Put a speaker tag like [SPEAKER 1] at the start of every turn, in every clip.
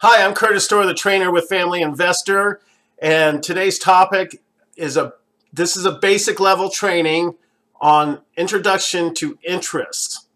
[SPEAKER 1] Hi, I'm Curtis Storr, the trainer with Family Investor, and today's topic is this is a basic level training on introduction to interest.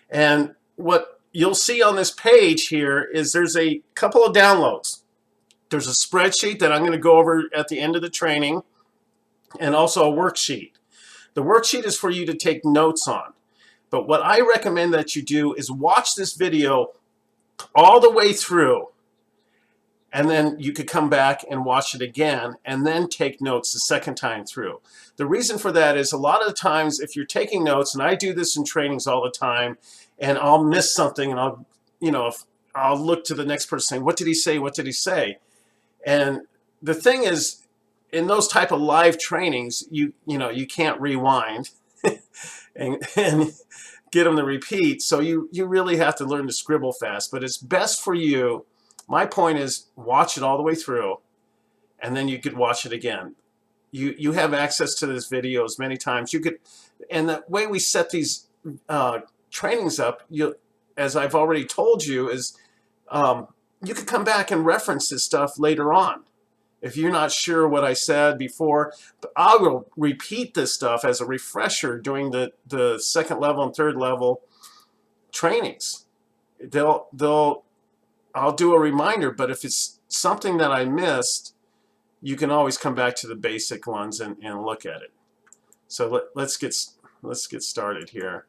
[SPEAKER 1] And what you'll see on this page here is there's a couple of downloads. There's a spreadsheet that I'm going to go over at the end of the training, and also a worksheet. The worksheet is for you to take notes on. But what I recommend that you do is watch this video all the way through, and then you could come back and watch it again and then take notes the second time through. The reason for that is a lot of the times if you're taking notes, and I do this in trainings all the time, and I'll miss something, and I'll look to the next person saying, what did he say, what did he say? And the thing is, in those type of live trainings, you can't rewind and get them to repeat, so you really have to learn to scribble fast. But it's best for you, my point is, watch it all the way through, and then you could watch it again. You have access to this video as many times you could, and the way we set these trainings up, as I've already told you, is you could come back and reference this stuff later on if you're not sure what I said before. But I will repeat this stuff as a refresher during the second level and third level trainings. I'll do a reminder, but if it's something that I missed, you can always come back to the basic ones and look at it. So let's get started here.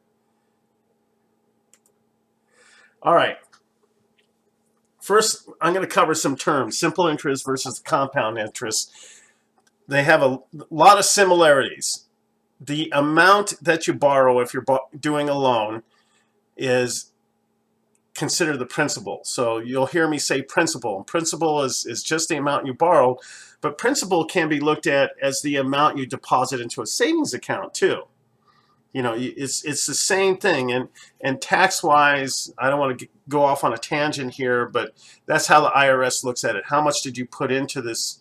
[SPEAKER 1] All right. First, I'm going to cover some terms: simple interest versus compound interest. They have a lot of similarities. The amount that you borrow, if you're doing a loan, is consider the principal. So you'll hear me say principal. Principal is just the amount you borrow, but principal can be looked at as the amount you deposit into a savings account too. It's the same thing. And tax-wise, I don't want to go off on a tangent here, but that's how the IRS looks at it. How much did you put into this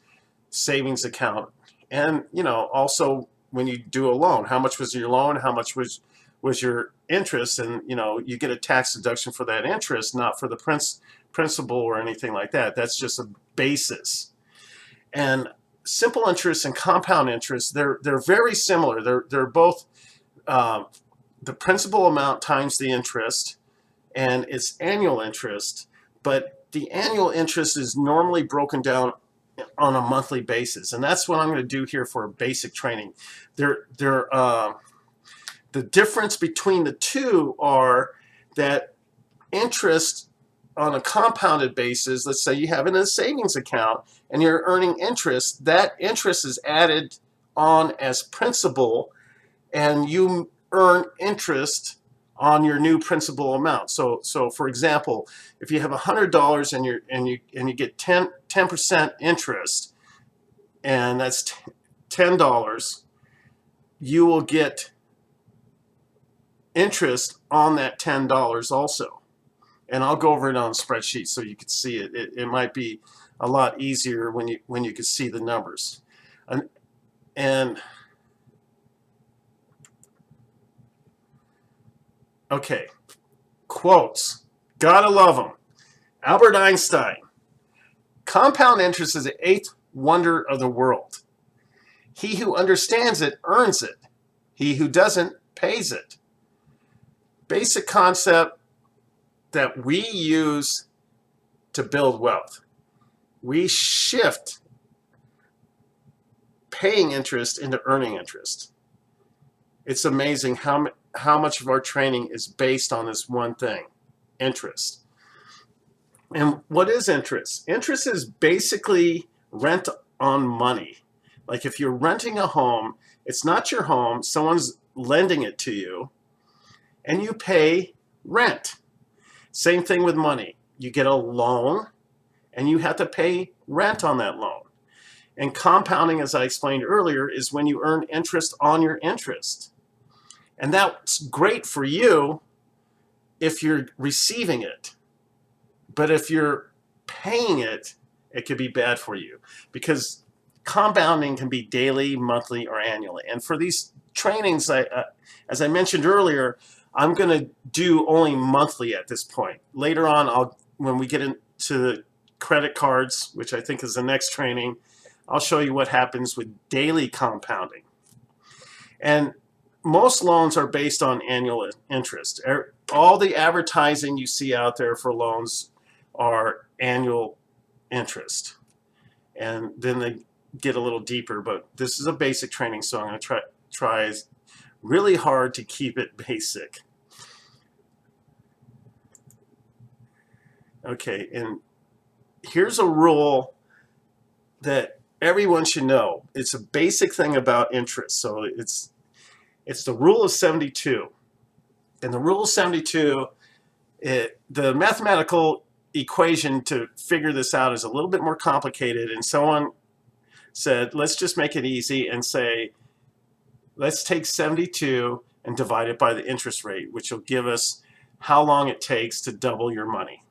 [SPEAKER 1] savings account? And also when you do a loan, how much was your loan? How much was your interest? And you get a tax deduction for that interest, not for the principal or anything like that. That's just a basis. And simple interest and compound interest, they're very similar. They're both the principal amount times the interest, and it's annual interest, but the annual interest is normally broken down on a monthly basis, and that's what I'm going to do here for basic training. The difference between the two are that interest on a compounded basis, let's say you have it in a savings account and you're earning interest, that interest is added on as principal, and you earn interest on your new principal amount. So for example, if you have $100 and you get 10% interest, and that's $10, you will get interest on that $10 also. And I'll go over it on a spreadsheet so you can see it. It might be a lot easier when you can see the numbers. And okay, quotes. Gotta love them. Albert Einstein. Compound interest is the eighth wonder of the world. He who understands it earns it. He who doesn't pays it. Basic concept that we use to build wealth. We shift paying interest into earning interest. It's amazing how much of our training is based on this one thing: interest. And what is interest? Interest is basically rent on money. Like if you're renting a home, it's not your home, someone's lending it to you, and you pay rent. Same thing with money. You get a loan, and you have to pay rent on that loan. And compounding, as I explained earlier, is when you earn interest on your interest. And that's great for you if you're receiving it. But if you're paying it, it could be bad for you, because compounding can be daily, monthly, or annually. And for these trainings, as I mentioned earlier, I'm going to do only monthly at this point. Later on, when we get into to the credit cards, which I think is the next training, I'll show you what happens with daily compounding. And most loans are based on annual interest. All the advertising you see out there for loans are annual interest. And then they get a little deeper, but this is a basic training, so I'm going to try really hard to keep it basic. Okay, and here's a rule that everyone should know. It's a basic thing about interest. So it's the rule of 72. And the rule of 72, the mathematical equation to figure this out is a little bit more complicated, and someone said, let's just make it easy and say, let's take 72 and divide it by the interest rate, which will give us how long it takes to double your money.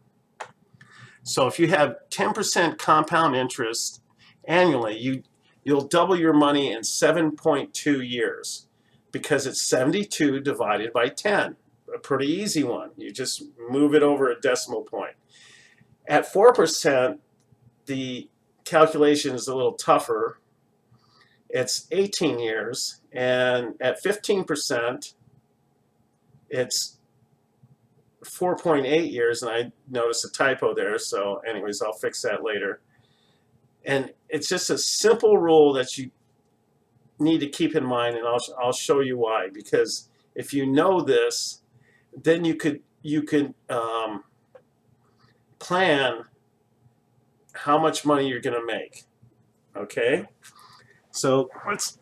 [SPEAKER 1] So if you have 10% compound interest annually, you'll double your money in 7.2 years because it's 72 divided by 10. A pretty easy one. You just move it over a decimal point. At 4%, the calculation is a little tougher. It's 18 years, and at 15%, it's 4.8 years, and I noticed a typo there, so anyways, I'll fix that later. And it's just a simple rule that you need to keep in mind, and I'll show you why. Because if you know this, then you could plan how much money you're going to make. Okay, so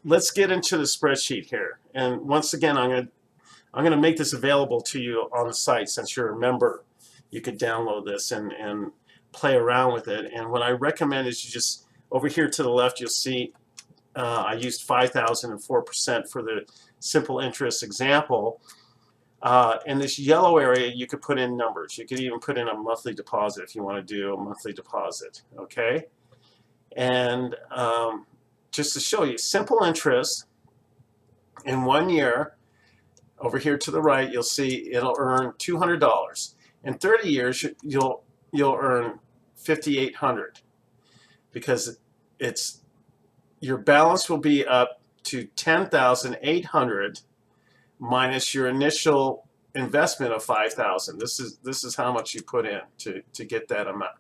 [SPEAKER 1] let's get into the spreadsheet here. And once again, I'm going to make this available to you on the site. Since you're a member, you could download this and play around with it. And what I recommend is you just, over here to the left, you'll see I used 5,000 and 4% for the simple interest example. In this yellow area, you could put in numbers. You could even put in a monthly deposit if you want to do a monthly deposit. Okay, and just to show you, simple interest in 1 year, over here to the right, you'll see it'll earn $200. In 30 years, you'll earn $5,800 because your balance will be up to $10,800 minus your initial investment of $5,000. This is how much you put in to get that amount,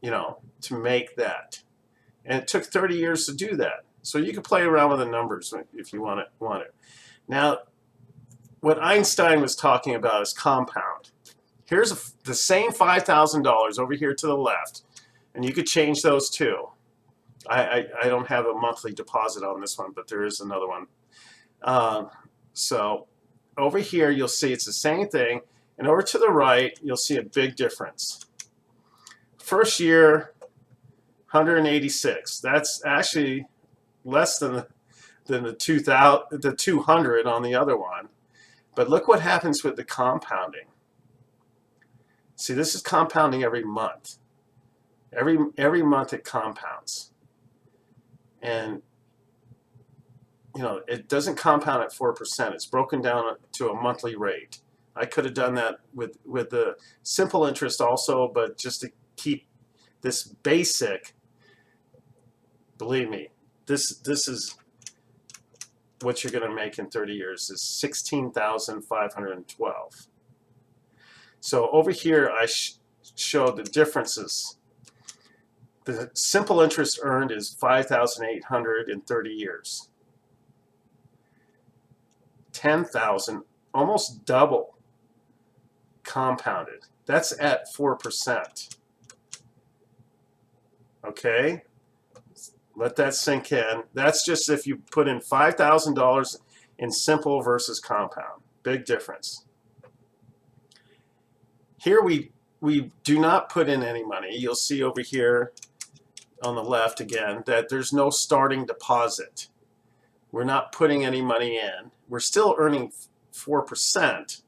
[SPEAKER 1] to make that. And it took 30 years to do that. So you can play around with the numbers if you want it. Now, what Einstein was talking about is compound. Here's the same $5,000 over here to the left, and you could change those too. I don't have a monthly deposit on this one, but there is another one. So over here, you'll see it's the same thing, and over to the right, you'll see a big difference. First year, 186. That's actually less than the 200 on the other one. But look what happens with the compounding. See, this is compounding every month. Every month it compounds. And it doesn't compound at 4%. It's broken down to a monthly rate. I could have done that with the simple interest also, but just to keep this basic, believe me, this is what you're going to make in 30 years is $16,512. So over here I show the differences. The simple interest earned is $5,800 in 30 years. 10,000, almost double compounded. That's at 4%. Okay, let that sink in. That's just if you put in $5,000 in simple versus compound. Big difference. Here we do not put in any money. You'll see over here on the left again that there's no starting deposit. We're not putting any money in. We're still earning 4%,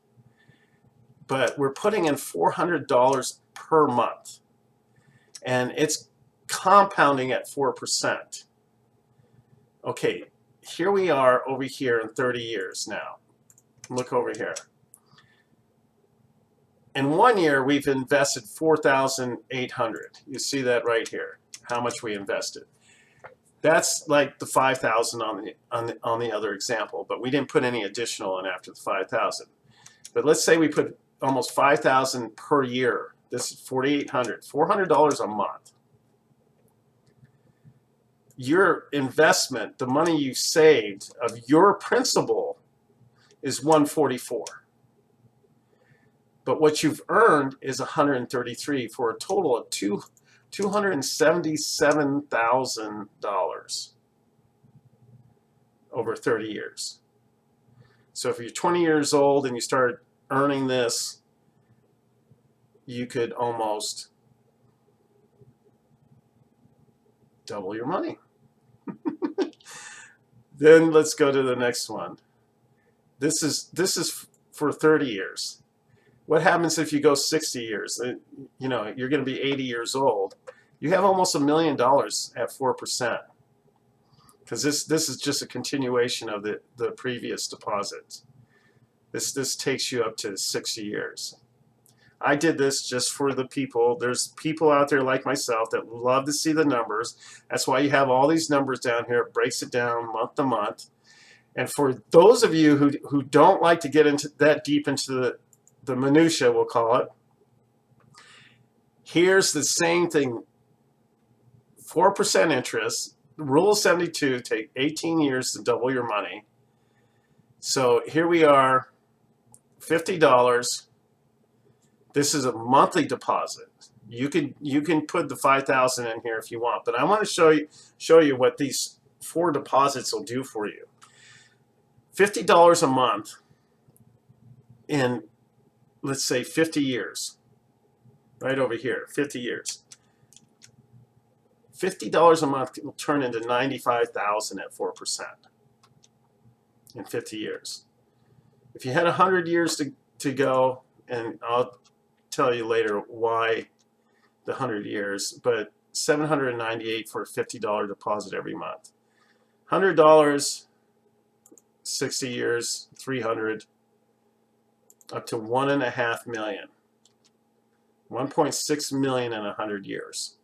[SPEAKER 1] but we're putting in $400 per month, and it's compounding at 4%. Okay, here we are over here in 30 years now. Look over here. In 1 year, we've invested 4,800. You see that right here, how much we invested. That's like the 5,000 on the other example, but we didn't put any additional in after the 5,000. But let's say we put almost 5,000 per year. This is 4,800, $400 a month. Your investment, the money you saved of your principal, is 144. But what you've earned is 133 for a total of $277,000 over 30 years. So if you're 20 years old and you start earning this, you could almost double your money. Then let's go to the next one. This is for 30 years. What happens if you go 60 years? You know, you're going to be 80 years old. You have almost $1 million at 4%, because this is just a continuation of the previous deposits. This takes you up to 60 years. I did this just for the people. There's people out there like myself that love to see the numbers. That's why you have all these numbers down here. It breaks it down month to month. And for those of you who don't like to get into that deep into the minutia, we'll call it, here's the same thing. 4% interest. Rule of 72, take 18 years to double your money. So here we are, $50. This is a monthly deposit. You can put the 5,000 in here if you want, but I want to show you what these 4 deposits will do for you. $50 a month in, let's say, 50 years. Right over here, 50 years. $50 a month will turn into $95,000 at 4% in 50 years. If you had 100 years to go, and I'll tell you later why the 100 years, but $798 for a $50 deposit every month. $100, 60 years, 300, up to $1.5 million. 1.6 million in 100 years.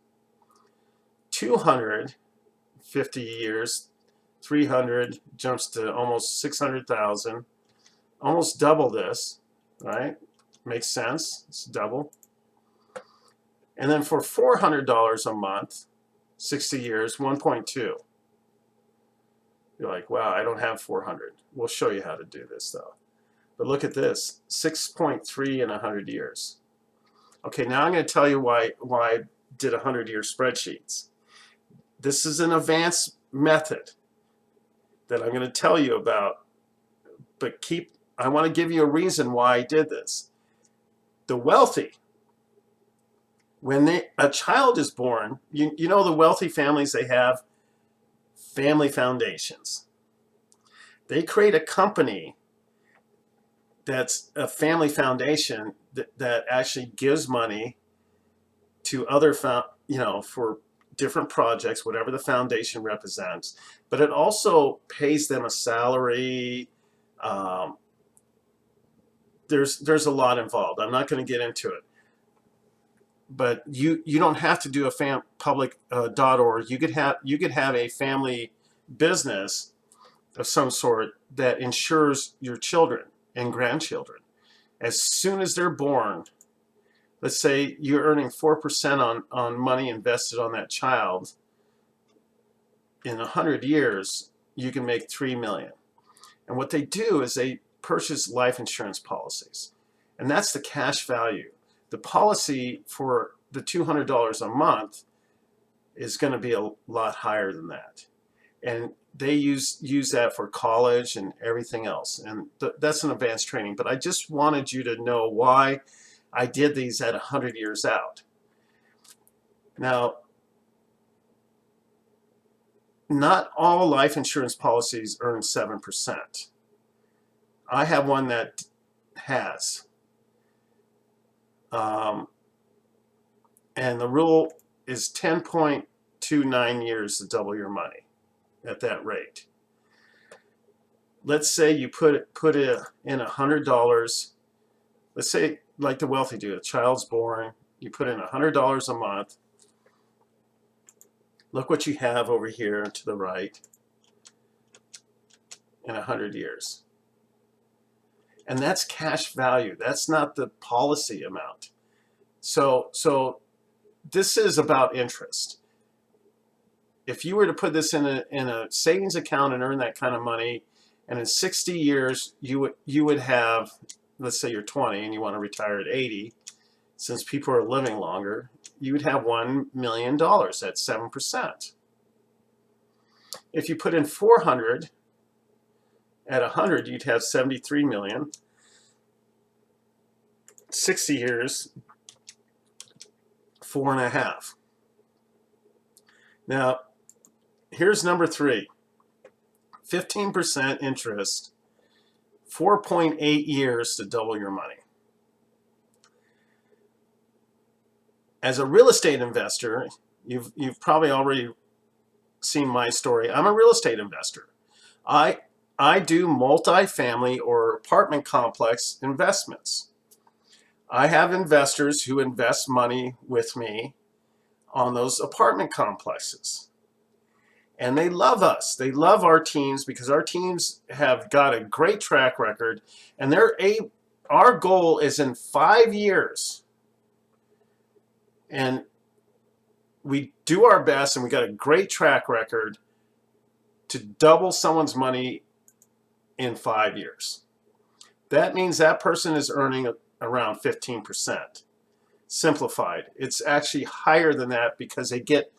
[SPEAKER 1] 250 years, 300 jumps to almost 600,000, almost double this, right? Makes sense. It's double. And then for $400 a month, 60 years, 1.2. You're like, wow, I don't have 400. We'll show you how to do this though. But look at this, 6.3 in 100 years. Okay, now I'm going to tell you why I did 100-year spreadsheets. This is an advanced method that I'm going to tell you about, but I want to give you a reason why I did this. The wealthy, when a child is born, you know the wealthy families, they have family foundations. They create a company that's a family foundation that actually gives money to other, for different projects, whatever the foundation represents, but it also pays them a salary. There's a lot involved. I'm not going to get into it, but you don't have to do a public.org. You could have a family business of some sort that insures your children and grandchildren. As soon as they're born, let's say you're earning 4% on money invested on that child. In 100 years, you can make $3 million. And what they do is they purchase life insurance policies. And that's the cash value. The policy for the $200 a month is going to be a lot higher than that. And they use that for college and everything else. And that's an advanced training. But I just wanted you to know why I did these at 100 years out. Now, not all life insurance policies earn 7%. I have one that has. And the rule is 10.29 years to double your money at that rate. Let's say you put it in $100. Let's say like the wealthy do. A child's born, you put in $100 a month. Look what you have over here to the right in 100 years. And that's cash value. That's not the policy amount. So this is about interest. If you were to put this in a savings account and earn that kind of money, and in 60 years you would have, let's say you're 20 and you want to retire at 80, since people are living longer, you would have $1 million at 7%. If you put in 400 at 100, you'd have 73 million. 60 years, 4.5. Now, here's number 3. 15% interest, 4.8 years to double your money. As a real estate investor, you've probably already seen my story. I'm a real estate investor. I do multifamily or apartment complex investments. I have investors who invest money with me on those apartment complexes. And they love us. They love our teams because our teams have got a great track record, and our goal is in 5 years. And we do our best, and we got a great track record to double someone's money in 5 years. That means that person is earning around 15%. Simplified. It's actually higher than that because they get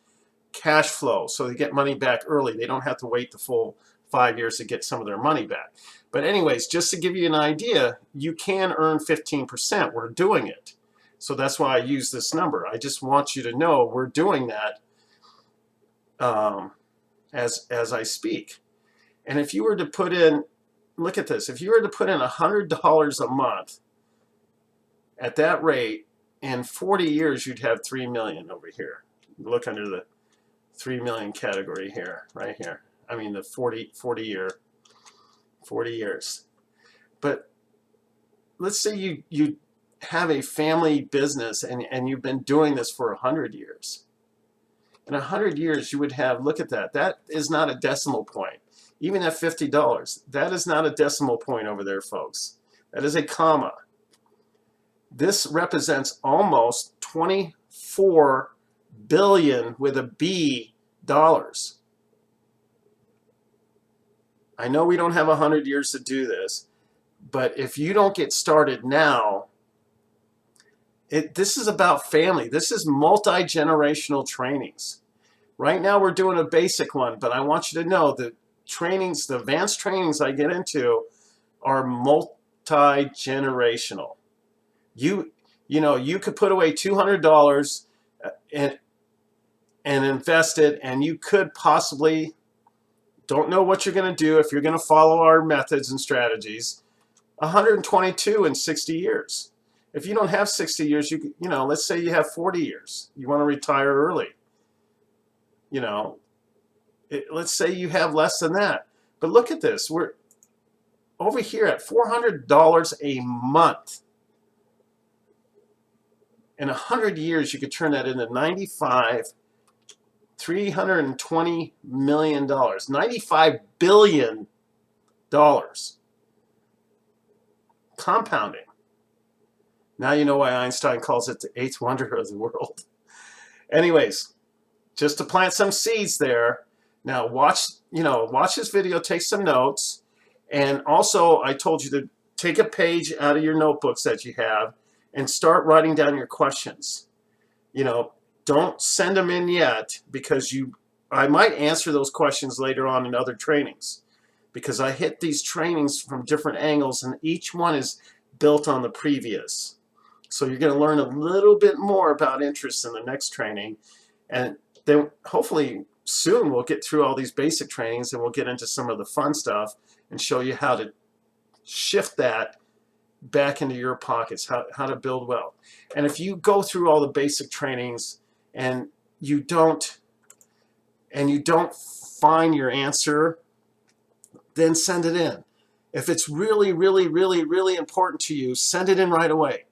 [SPEAKER 1] cash flow, so they get money back early. They don't have to wait the full 5 years to get some of their money back. But anyways, just to give you an idea, you can earn 15%. We're doing it. So that's why I use this number. I just want you to know we're doing that as I speak. And if you were to put in, look at this, if you were to put in $100 a month at that rate, in 40 years you'd have 3 million over here. Look under the 3 million category here, right here. I mean the 40 years. But let's say you have a family business and you've been doing this for 100 years. In 100 years you would have, look at that, that is not a decimal point. Even at $50, that is not a decimal point over there, folks. That is a comma. This represents almost 24 billion with a B dollars. I know we don't have 100 years to do this, but if you don't get started now, this is about family. This is multi-generational trainings. Right now we're doing a basic one, but I want you to know that trainings, the advanced trainings I get into are multi-generational. You know, you could put away $200 and invest it, and you could possibly, don't know what you're going to do if you're going to follow our methods and strategies, 122 in 60 years. If you don't have 60 years, you know, let's say you have 40 years. You want to retire early. You know, let's say you have less than that. But look at this. We're over here at $400 a month. In 100 years, you could turn that into $320 million, $95 billion. Compounding. Now you know why Einstein calls it the eighth wonder of the world. Anyways, just to plant some seeds there. Now watch this video, take some notes, and also I told you to take a page out of your notebooks that you have and start writing down your questions. You know, don't send them in yet because I might answer those questions later on in other trainings, because I hit these trainings from different angles and each one is built on the previous. So you're going to learn a little bit more about interest in the next training, and then hopefully soon we'll get through all these basic trainings and we'll get into some of the fun stuff and show you how to shift that back into your pockets, how to build wealth. And if you go through all the basic trainings and you don't find your answer, then send it in. If it's really, really, really, really important to you, send it in right away.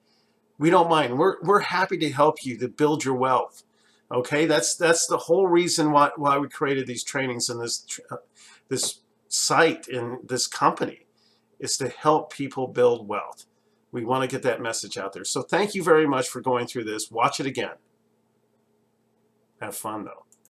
[SPEAKER 1] We don't mind. We're happy to help you to build your wealth. Okay, that's the whole reason why we created these trainings and this site and this company is to help people build wealth. We want to get that message out there. So thank you very much for going through this. Watch it again. Have fun though.